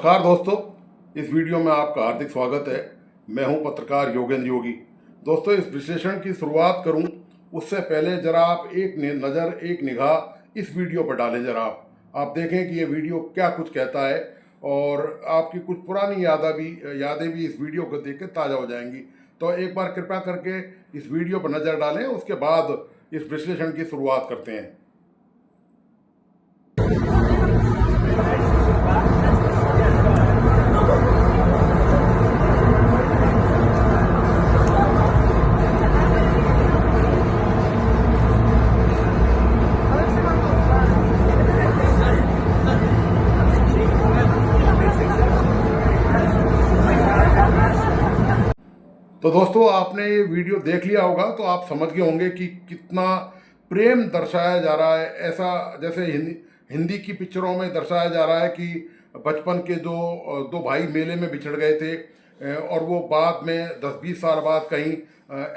नमस्कार दोस्तों, इस वीडियो में आपका हार्दिक स्वागत है। मैं हूं पत्रकार योगेंद्र योगी। दोस्तों, इस विश्लेषण की शुरुआत करूं उससे पहले जरा आप एक निगाह इस वीडियो पर डालें। जरा आप देखें कि ये वीडियो क्या कुछ कहता है और आपकी कुछ पुरानी यादें भी इस वीडियो को देख के ताज़ा हो जाएंगी। तो एक बार कृपया करके इस वीडियो पर नज़र डालें, उसके बाद इस विश्लेषण की शुरुआत करते हैं। तो दोस्तों, आपने ये वीडियो देख लिया होगा तो आप समझ गए होंगे कि कितना प्रेम दर्शाया जा रहा है। ऐसा जैसे हिंदी की पिक्चरों में दर्शाया जा रहा है कि बचपन के दो भाई मेले में बिछड़ गए थे और वो बाद में 10-20 साल बाद कहीं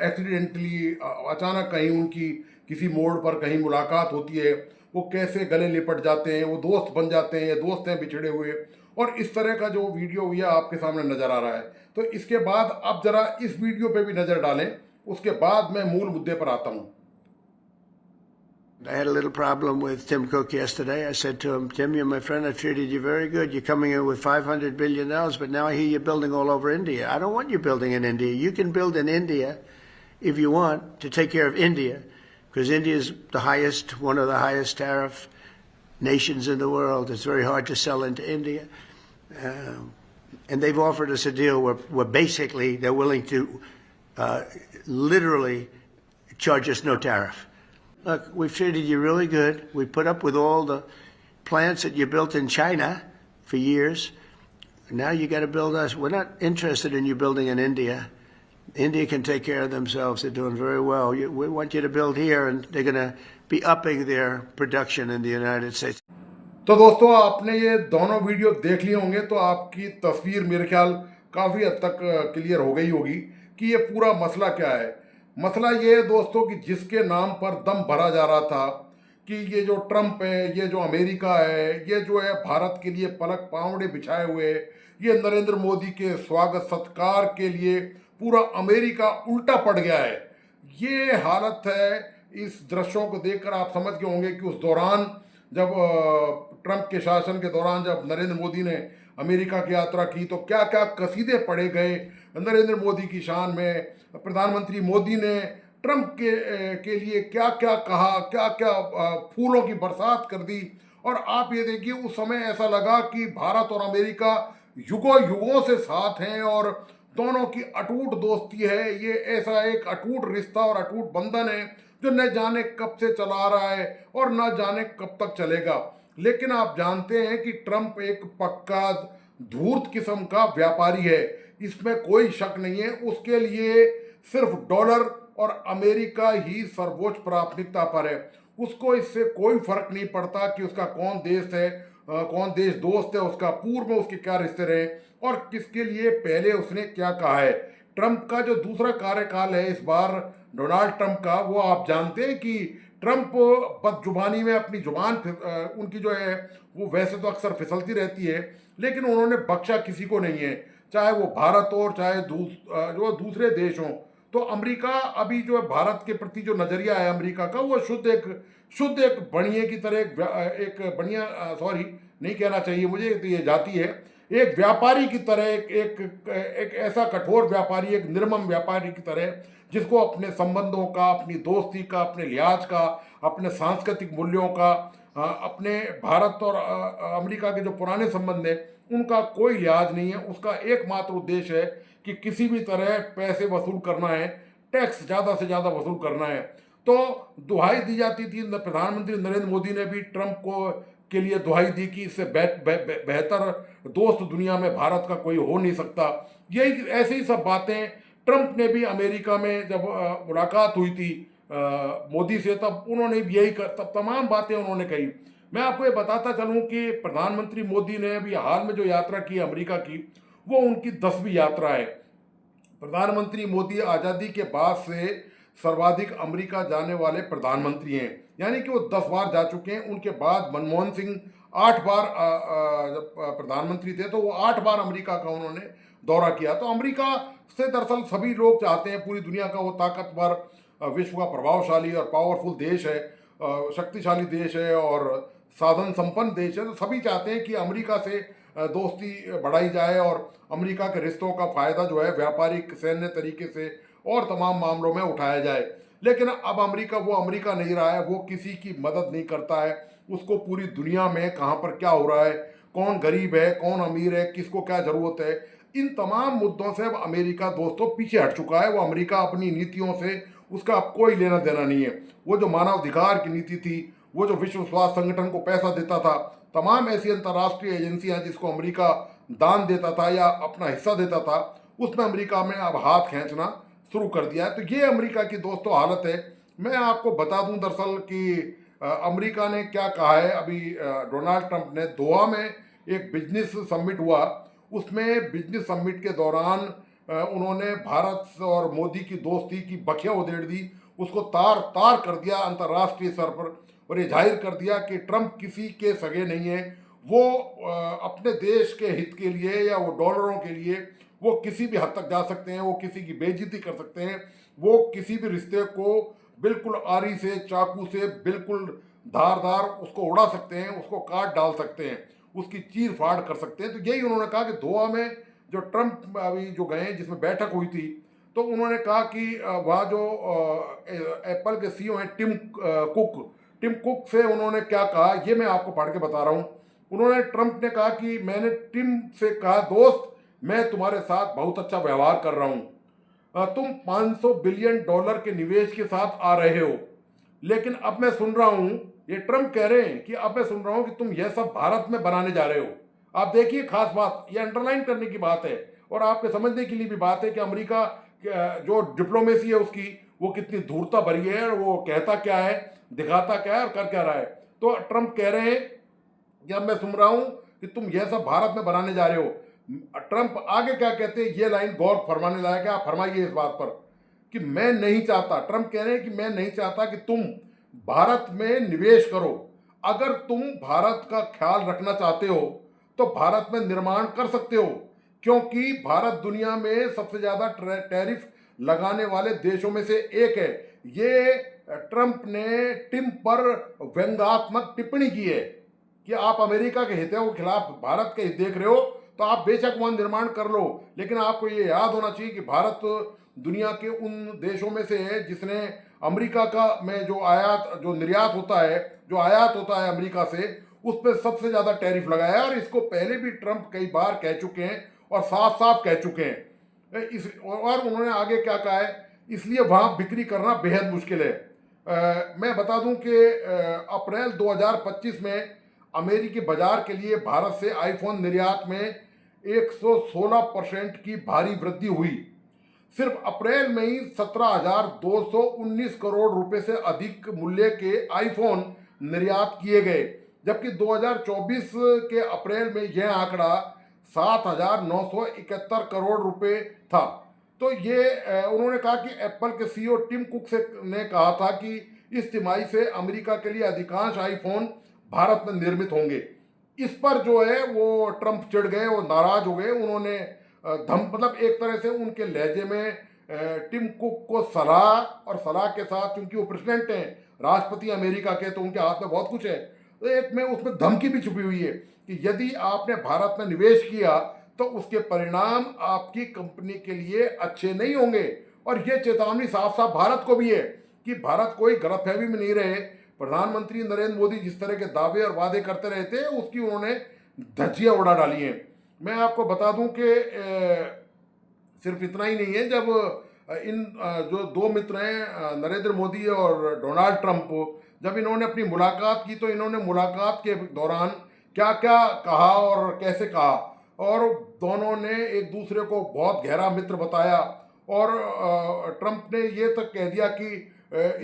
एक्सीडेंटली अचानक कहीं उनकी किसी मोड़ पर कहीं मुलाकात होती है। वो कैसे गले लिपट जाते हैं, वो दोस्त बन जाते हैं, दोस्त हैं बिछड़े हुए। और इस तरह का जो वीडियो हुआ आपके सामने नज़र आ रहा है। तो इसके बाद आप जरा इस वीडियो पे भी नज़र डालें, उसके बाद मैं मूल मुद्दे पर आता हूँ। I had a little problem with Tim Cook yesterday. I said to him, Tim, you're my friend. I treated you very good. You're coming in with $500 billion, but now I hear you're building all over India. I don't want you building in India. You can build in India if you want to take care of India, because India is one of the highest tariff nations in the world. It's very hard to sell into India. And they've offered us a deal where basically they're willing to literally charge us no tariff. Look, we've treated you really good. We put up with all the plants that you built in China for years. Now you got to build us. We're not interested in you building in India. India can take care of themselves. They're doing very well. We want you to build here, and they're going to be upping their production in the United States. तो दोस्तों, आपने ये दोनों video देख लिए होंगे तो आपकी तस्वीर मेरे ख्याल काफ़ी हद तक क्लियर हो गई होगी कि ये पूरा मसला क्या है। मसला ये है दोस्तों कि जिसके नाम पर दम भरा जा रहा था कि ये जो ट्रम्प है, ये जो अमेरिका है, ये जो है भारत के लिए पलक पावड़े बिछाए हुए, ये नरेंद्र मोदी के स्वागत सत्कार के लिए पूरा अमेरिका उल्टा पड़ गया है। ये हालत है। इस दृश्यों को देखकर आप समझ गए होंगे कि उस दौरान जब ट्रंप के शासन के दौरान जब नरेंद्र मोदी ने अमेरिका की यात्रा की तो क्या क्या कसीदे पढ़े गए नरेंद्र मोदी की शान में। प्रधानमंत्री मोदी ने ट्रंप के लिए क्या क्या कहा, क्या क्या फूलों की बरसात कर दी। और आप ये देखिए, उस समय ऐसा लगा कि भारत और अमेरिका युगों युगों से साथ हैं और दोनों की अटूट दोस्ती है। ये ऐसा एक अटूट रिश्ता और अटूट बंधन है जो न जाने कब से चला आ रहा है और न जाने कब तक चलेगा। लेकिन आप जानते हैं कि ट्रंप एक पक्का धूर्त किस्म का व्यापारी है, इसमें कोई शक नहीं है। उसके लिए सिर्फ डॉलर और अमेरिका ही सर्वोच्च प्राथमिकता पर है। उसको इससे कोई फर्क नहीं पड़ता कि उसका कौन देश है, कौन देश दोस्त है, उसका पूर्व में उसके क्या रिश्ते रहे और किसके लिए पहले उसने क्या कहा है। ट्रंप का जो दूसरा कार्यकाल है इस बार डोनाल्ड ट्रंप का, वो आप जानते हैं कि ट्रंप बदजुबानी में अपनी जुबान उनकी जो है वो वैसे तो अक्सर फिसलती रहती है, लेकिन उन्होंने बख्शा किसी को नहीं है, चाहे वो भारत हो चाहे जो दूसरे देश हों। तो अमेरिका अभी जो है भारत के प्रति जो नज़रिया है अमेरिका का, वो शुद्ध एक बनिए की तरह एक बनिया सॉरी नहीं कहना चाहिए मुझे, तो ये जाती है एक व्यापारी की तरह, एक ऐसा कठोर व्यापारी, एक निर्मम व्यापारी की तरह जिसको अपने संबंधों का, अपनी दोस्ती का, अपने लिहाज का, अपने सांस्कृतिक मूल्यों का, अपने भारत और अमेरिका के जो पुराने संबंध हैं उनका कोई लिहाज नहीं है। उसका एकमात्र उद्देश्य है कि किसी भी तरह पैसे वसूल करना है, टैक्स ज़्यादा से ज़्यादा वसूल करना है। तो दुहाई दी जाती थी, प्रधानमंत्री नरेंद्र मोदी ने भी ट्रंप के लिए दुहाई दी कि इससे बेहतर दोस्त दुनिया में भारत का कोई हो नहीं सकता। यही ऐसी ही सब बातें ट्रंप ने भी अमेरिका में जब मुलाकात हुई थी मोदी से, तब उन्होंने भी तब तमाम बातें उन्होंने कही। मैं आपको ये बताता चलूँ कि प्रधानमंत्री मोदी ने अभी हाल में जो यात्रा की अमेरिका की, वो उनकी 10वीं यात्रा है। प्रधानमंत्री मोदी आज़ादी के बाद से सर्वाधिक अमेरिका जाने वाले प्रधानमंत्री हैं, यानी कि वो 10 बार जा चुके हैं। उनके बाद मनमोहन सिंह 8 बार जब प्रधानमंत्री थे तो वो 8 बार अमेरिका का उन्होंने दौरा किया। तो अमेरिका से दरअसल सभी लोग चाहते हैं, पूरी दुनिया का वो ताकतवर, विश्व का प्रभावशाली और पावरफुल देश है, शक्तिशाली देश है और साधन संपन्न देश है। तो सभी चाहते हैं कि अमेरिका से दोस्ती बढ़ाई जाए और अमेरिका के रिश्तों का फ़ायदा जो है व्यापारिक, सैन्य तरीके से और तमाम मामलों में उठाया जाए। लेकिन अब अमेरिका वो अमेरिका नहीं रहा है, वो किसी की मदद नहीं करता है। उसको पूरी दुनिया में कहाँ पर क्या हो रहा है, कौन गरीब है, कौन अमीर है, किसको क्या ज़रूरत है, इन तमाम मुद्दों से अब अमेरिका दोस्तों पीछे हट चुका है। वो अमेरिका अपनी नीतियों से उसका अब कोई लेना देना नहीं है। वो जो मानवाधिकार की नीति थी, वो जो विश्व स्वास्थ्य संगठन को पैसा देता था, तमाम ऐसी अंतर्राष्ट्रीय एजेंसियां जिसको अमेरिका दान देता था या अपना हिस्सा देता था, उसमें अमेरिका में अब हाथ खींचना शुरू कर दिया है। तो ये अमेरिका की दोस्तों हालत है। मैं आपको बता दूं दरअसल कि अमेरिका ने क्या कहा है। अभी डोनाल्ड ट्रंप ने दोहा में एक बिजनेस समिट हुआ, उसमें बिजनेस समिट के दौरान उन्होंने भारत और मोदी की दोस्ती की बखिया उधेड़ दी, उसको तार तार कर दिया अंतर्राष्ट्रीय स्तर पर, और ये जाहिर कर दिया कि ट्रंप किसी के सगे नहीं है। वो अपने देश के हित के लिए या वो डॉलरों के लिए वो किसी भी हद तक जा सकते हैं, वो किसी की बेइज्जती कर सकते हैं, वो किसी भी रिश्ते को बिल्कुल आरी से, चाकू से बिल्कुल धारदार उसको उड़ा सकते हैं, उसको काट डाल सकते हैं, उसकी चीर फाड़ कर सकते हैं। तो यही उन्होंने कहा कि दोहा में जो ट्रंप अभी जो गए जिसमें बैठक हुई थी, तो उन्होंने कहा कि वहाँ जो एप्पल के सीईओ हैं टिम कुक से उन्होंने क्या कहा, ये मैं आपको पढ़ के बता रहा हूँ। उन्होंने, ट्रंप ने कहा कि मैंने टिम से कहा, दोस्त मैं तुम्हारे साथ बहुत अच्छा व्यवहार कर रहा हूँ, तुम 500 बिलियन डॉलर के निवेश के साथ आ रहे हो, लेकिन अब मैं सुन रहा हूँ, ये ट्रंप कह रहे हैं कि अब मैं सुन रहा हूँ कि तुम यह सब भारत में बनाने जा रहे हो। आप देखिए, खास बात, ये अंडरलाइन करने की बात है और आपके समझने के लिए भी बात है कि अमेरिका जो डिप्लोमेसी है उसकी वो कितनी धूर्तता भरी है, और वो कहता क्या है, दिखाता क्या है और कर क्या रहा है। तो ट्रंप कह रहे हैं कि अब मैं सुन रहा हूँ कि तुम यह सब भारत में बनाने जा रहे हो। ट्रंप आगे क्या कहते हैं, ये लाइन गौर फरमाने लायक है, आप फरमाइए इस बात पर कि मैं नहीं चाहता, ट्रंप कह रहे हैं कि मैं नहीं चाहता कि तुम भारत में निवेश करो। अगर तुम भारत का ख्याल रखना चाहते हो तो भारत में निर्माण कर सकते हो, क्योंकि भारत दुनिया में सबसे ज़्यादा टैरिफ लगाने वाले देशों में से एक है। ये ट्रंप ने टिम पर व्यंग्यात्मक टिप्पणी की है कि आप अमेरिका के हितों के खिलाफ भारत के हित देख रहे हो, तो आप बेशक वहाँ निर्माण कर लो, लेकिन आपको ये याद होना चाहिए कि भारत दुनिया के उन देशों में से है जिसने अमेरिका का में जो आयात, जो निर्यात होता है, जो आयात होता है अमेरिका से, उस पर सबसे ज़्यादा टैरिफ लगाया है। और इसको पहले भी ट्रंप कई बार कह चुके हैं और साफ साफ कह चुके हैं। और उन्होंने आगे क्या कहा है, इसलिए वहाँ बिक्री करना बेहद मुश्किल है। मैं बता दूं कि अप्रैल 2025 में अमेरिकी बाजार के लिए भारत से आईफोन निर्यात में 116% की भारी वृद्धि हुई। सिर्फ अप्रैल में ही 17,219 करोड़ रुपए से अधिक मूल्य के आईफोन निर्यात किए गए, जबकि 2024 के अप्रैल में यह आंकड़ा 7,971 करोड़ रुपए था। तो ये उन्होंने कहा कि एप्पल के सीईओ टिम कुक ने कहा था कि इस तिमाही से अमेरिका के लिए अधिकांश आईफोन भारत में निर्मित होंगे। इस पर जो है वो ट्रंप चिढ़ गए, वो नाराज हो गए। उन्होंने मतलब एक तरह से उनके लहजे में टिम कुक को सलाह, और सलाह के साथ, क्योंकि वो प्रेसिडेंट हैं, राष्ट्रपति अमेरिका के, तो उनके हाथ में बहुत कुछ है, तो एक में उसमें धमकी भी छुपी हुई है कि यदि आपने भारत में निवेश किया तो उसके परिणाम आपकी कंपनी के लिए अच्छे नहीं होंगे। और ये चेतावनी साफ साफ भारत को भी है कि भारत कोई गलतफहमी में नहीं रहे। प्रधानमंत्री नरेंद्र मोदी जिस तरह के दावे और वादे करते रहे थे, उसकी उन्होंने धज्जियां उड़ा डाली हैं। मैं आपको बता दूं कि सिर्फ इतना ही नहीं है, जब इन जो दो मित्र हैं नरेंद्र मोदी और डोनाल्ड ट्रंप, जब इन्होंने अपनी मुलाकात की तो इन्होंने मुलाकात के दौरान क्या क्या कहा और कैसे कहा, और दोनों ने एक दूसरे को बहुत गहरा मित्र बताया। और ट्रंप ने ये तक कह दिया कि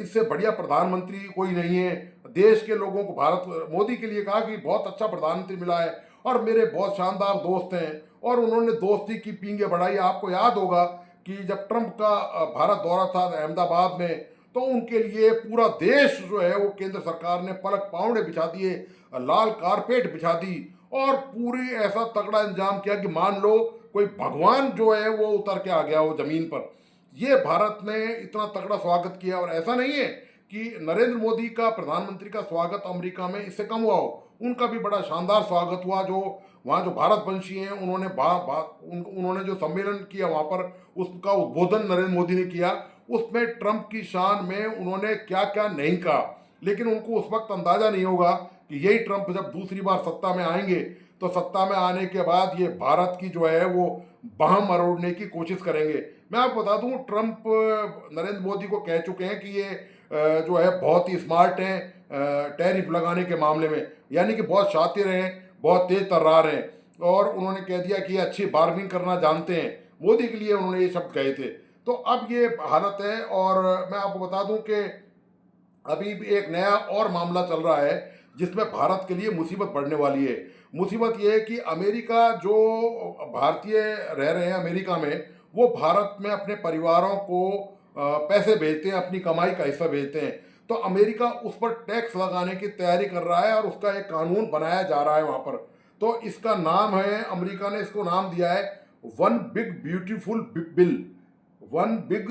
इससे बढ़िया प्रधानमंत्री कोई नहीं है। देश के लोगों को, भारत मोदी के लिए कहा कि बहुत अच्छा प्रधानमंत्री मिला है और मेरे बहुत शानदार दोस्त हैं, और उन्होंने दोस्ती की पींगे बढ़ाई। आपको याद होगा कि जब ट्रंप का भारत दौरा था अहमदाबाद में, तो उनके लिए पूरा देश जो है वो केंद्र सरकार ने पलक पावड़े बिछा दिए, लाल कारपेट बिछा दी और पूरी ऐसा तगड़ा इंतजाम किया कि मान लो कोई भगवान जो है वो उतर के आ गया हो जमीन पर। ये भारत ने इतना तगड़ा स्वागत किया। और ऐसा नहीं है कि नरेंद्र मोदी का प्रधानमंत्री का स्वागत अमेरिका में इससे कम हुआ हो, उनका भी बड़ा शानदार स्वागत हुआ। जो वहाँ जो भारतवंशी हैं उन्होंने उन्होंने जो सम्मेलन किया वहाँ पर, उसका उद्बोधन नरेंद्र मोदी ने किया। उसमें ट्रंप की शान में उन्होंने क्या क्या नहीं कहा, लेकिन उनको उस वक्त अंदाजा नहीं होगा कि यही ट्रंप जब दूसरी बार सत्ता में आएंगे तो सत्ता में आने के बाद ये भारत की जो है वो बाह मरोड़ने की कोशिश करेंगे। मैं आपको बता दूं, ट्रंप नरेंद्र मोदी को कह चुके हैं कि ये जो है बहुत ही स्मार्ट हैं टैरिफ लगाने के मामले में, यानी कि बहुत शातिर हैं, बहुत तेज तर्रार हैं। और उन्होंने कह दिया कि ये अच्छी बार्गेनिंग करना जानते हैं। मोदी के लिए उन्होंने ये शब्द कहे थे। तो अब ये हालत है। और मैं आपको बता दूं कि अभी भी एक नया और मामला चल रहा है जिसमें भारत के लिए मुसीबत बढ़ने वाली है। मुसीबत ये है कि अमेरिका, जो भारतीय रह रहे हैं अमेरिका में, वो भारत में अपने परिवारों को पैसे भेजते हैं, अपनी कमाई का हिस्सा भेजते हैं। तो अमेरिका उस पर टैक्स लगाने की तैयारी कर रहा है और उसका एक कानून बनाया जा रहा है वहाँ पर। तो इसका नाम है, अमेरिका ने इसको नाम दिया है one big beautiful bill. One big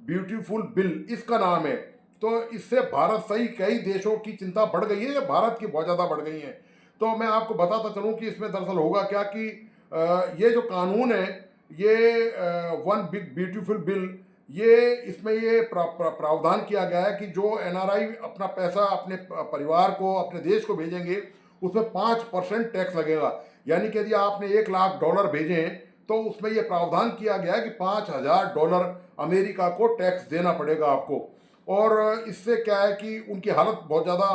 beautiful bill इसका नाम है। तो इससे भारत सहित कई देशों की चिंता बढ़ गई है, या भारत की बहुत ज़्यादा बढ़ गई है। तो मैं आपको बताता चलूँ कि इसमें दरअसल होगा क्या कि ये जो कानून है, ये वन बिग ब्यूटीफुल बिल, ये इसमें ये प्रावधान किया गया है कि जो एनआरआई अपना पैसा अपने परिवार को, अपने देश को भेजेंगे, उसमें 5% टैक्स लगेगा। यानी कि यदि आपने $1,00,000 भेजे हैं तो उसमें ये प्रावधान किया गया है कि $5,000 अमेरिका को टैक्स देना पड़ेगा आपको। और इससे क्या है कि उनकी हालत बहुत ज़्यादा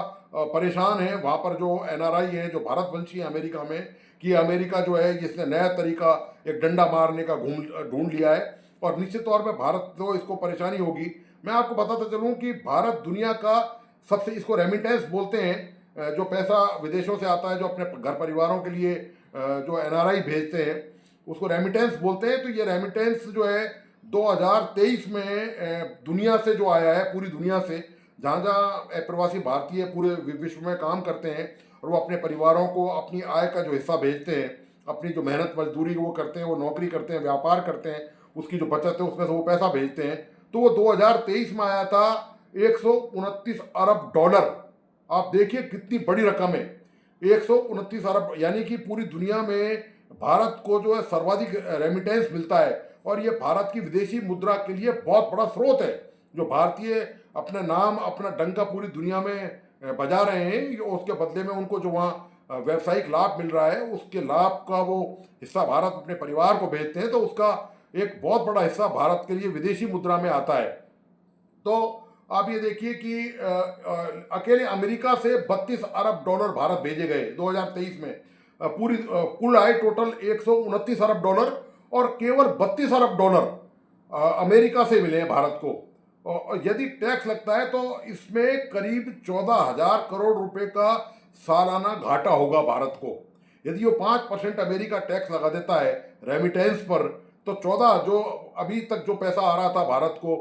परेशान है वहाँ पर जो एनआरआई हैं, जो भारतवंशी हैं अमेरिका में, कि अमेरिका जो है इसने नया तरीका एक डंडा मारने का ढूंढ लिया है और निश्चित तौर पे भारत तो इसको परेशानी होगी। मैं आपको बताता चलूँ कि भारत दुनिया का सबसे, इसको रेमिटेंस बोलते हैं, जो पैसा विदेशों से आता है जो अपने घर परिवारों के लिए जो एनआरआई भेजते हैं उसको रेमिटेंस बोलते हैं। तो ये रेमिटेंस जो है 2023 में दुनिया से जो आया है, पूरी दुनिया से, जहाँ जहाँ प्रवासी भारतीय पूरे विश्व में काम करते हैं और वो अपने परिवारों को अपनी आय का जो हिस्सा भेजते हैं, अपनी जो मेहनत मजदूरी वो करते हैं, वो नौकरी करते हैं, व्यापार करते हैं, उसकी जो बचत है उसमें से वो पैसा भेजते हैं। तो वो 2023 में आया था $129 अरब। आप देखिए कितनी बड़ी रकम है, 129 अरब, यानी कि पूरी दुनिया में भारत को जो है सर्वाधिक रेमिटेंस मिलता है। और ये भारत की विदेशी मुद्रा के लिए बहुत बड़ा स्रोत है। जो भारतीय अपने नाम, अपना डंका पूरी दुनिया में बजा रहे हैं, उसके बदले में उनको जो वहाँ व्यावसायिक लाभ मिल रहा है, उसके लाभ का वो हिस्सा भारत अपने परिवार को भेजते हैं, तो उसका एक बहुत बड़ा हिस्सा भारत के लिए विदेशी मुद्रा में आता है। तो आप ये देखिए कि अकेले अमेरिका से $32 अरब भारत भेजे गए 2023 में। पूरी कुल आय टोटल $129 अरब और केवल $32 अरब अमेरिका से मिले हैं भारत को। और यदि टैक्स लगता है तो इसमें करीब 14,000 करोड़ रुपए का सालाना घाटा होगा भारत को। यदि वो 5% अमेरिका टैक्स लगा देता है रेमिटेंस पर, तो 14, जो अभी तक जो पैसा आ रहा था भारत को,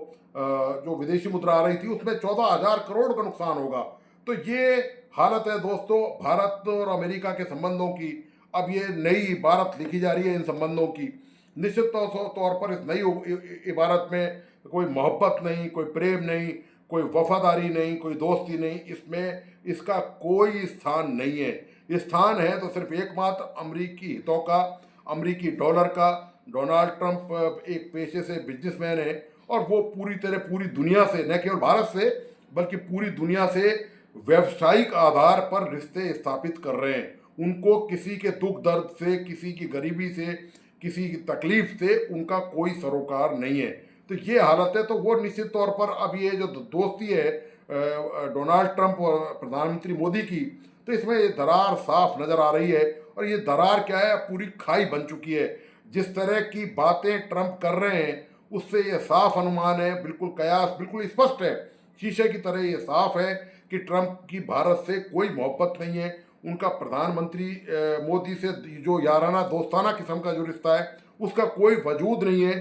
जो विदेशी मुद्रा आ रही थी, उसमें 14,000 करोड़ का नुकसान होगा। तो ये हालत है दोस्तों भारत और अमेरिका के संबंधों की। अब ये नई इबारत लिखी जा रही है इन संबंधों की। निश्चित तौर पर इस नई इबारत में कोई मोहब्बत नहीं, कोई प्रेम नहीं, कोई वफादारी नहीं, कोई दोस्ती नहीं, इसमें इसका कोई स्थान नहीं है। स्थान है तो सिर्फ एकमात्र अमरीकी हितों का, अमरीकी डॉलर का। डोनाल्ड ट्रंप एक पेशे से बिजनेसमैन है और वो पूरी दुनिया से, न केवल भारत से बल्कि पूरी दुनिया से व्यवसायिक आधार पर रिश्ते स्थापित कर रहे हैं। उनको किसी के दुख दर्द से, किसी की गरीबी से, किसी की तकलीफ से उनका कोई सरोकार नहीं है। तो ये हालत है। तो वो निश्चित तौर पर अब ये जो दोस्ती है डोनाल्ड ट्रंप और प्रधानमंत्री मोदी की, तो इसमें ये दरार साफ नज़र आ रही है। और ये दरार क्या है, पूरी खाई बन चुकी है। जिस तरह की बातें ट्रंप कर रहे हैं उससे ये साफ अनुमान है, बिल्कुल कयास बिल्कुल स्पष्ट है, शीशे की तरह ये साफ है कि ट्रंप की भारत से कोई मोहब्बत नहीं है। उनका प्रधानमंत्री मोदी से जो याराना दोस्ताना किस्म का जो रिश्ता है उसका कोई वजूद नहीं है।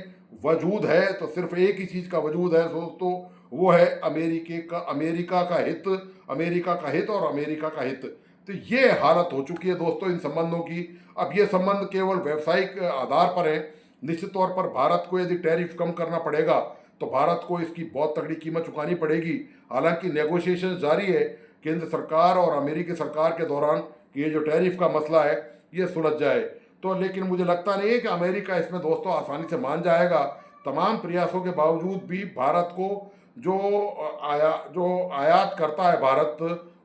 वजूद है तो सिर्फ एक ही चीज़ का वजूद है दोस्तों, वो है अमेरिका का हित, अमेरिका का हित और अमेरिका का हित। तो ये हालत हो चुकी है दोस्तों इन संबंधों की। अब ये संबंध केवल व्यावसायिक आधार पर है। निश्चित तौर पर भारत को यदि टैरिफ कम करना पड़ेगा तो भारत को इसकी बहुत तगड़ी कीमत चुकानी पड़ेगी। हालांकि नेगोशिएशन जारी है केंद्र सरकार और अमेरिकी सरकार के दौरान कि ये जो टैरिफ का मसला है ये सुलझ जाए। तो लेकिन मुझे लगता नहीं है कि अमेरिका इसमें दोस्तों आसानी से मान जाएगा। तमाम प्रयासों के बावजूद भी भारत को जो आयात करता है भारत,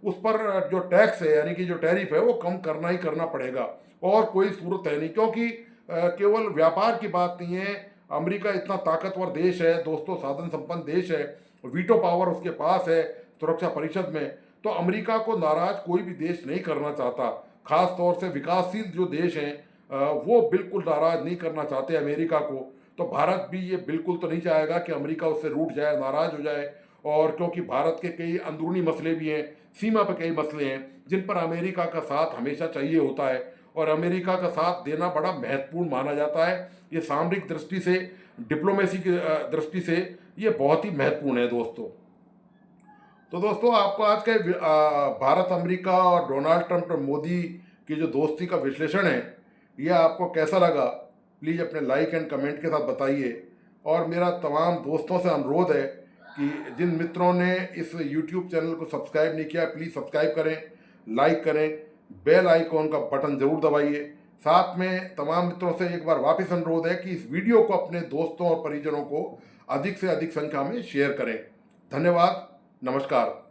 उस पर जो टैक्स है यानी कि जो टैरिफ है वो कम करना ही करना पड़ेगा। और कोई सूरत है नहीं, क्योंकि केवल व्यापार की बात नहीं है। अमेरिका इतना ताकतवर देश है दोस्तों, साधन संपन्न देश है, वीटो पावर उसके पास है सुरक्षा परिषद में। तो अमेरिका को नाराज कोई भी देश नहीं करना चाहता। खास तौर से विकासशील जो देश हैं वो बिल्कुल नाराज नहीं करना चाहते अमेरिका को। तो भारत भी ये बिल्कुल तो नहीं चाहेगा कि अमेरिका उससे रूठ जाए, नाराज हो जाए। और क्योंकि भारत के कई अंदरूनी मसले भी हैं, सीमा पर कई मसले हैं जिन पर अमेरिका का साथ हमेशा चाहिए होता है और अमेरिका का साथ देना बड़ा महत्वपूर्ण माना जाता है। ये सामरिक दृष्टि से, डिप्लोमेसी की दृष्टि से ये बहुत ही महत्वपूर्ण है दोस्तों। तो दोस्तों आपको आज के भारत अमेरिका और डोनाल्ड ट्रंप और मोदी की जो दोस्ती का विश्लेषण है यह आपको कैसा लगा, प्लीज़ अपने लाइक एंड कमेंट के साथ बताइए। और मेरा तमाम दोस्तों से अनुरोध है कि जिन मित्रों ने इस YouTube चैनल को सब्सक्राइब नहीं किया प्लीज़ सब्सक्राइब करें, लाइक करें, बेल आइकॉन का बटन ज़रूर दबाइए। साथ में तमाम मित्रों से एक बार वापस अनुरोध है कि इस वीडियो को अपने दोस्तों और परिजनों को अधिक से अधिक संख्या में शेयर करें। धन्यवाद, नमस्कार।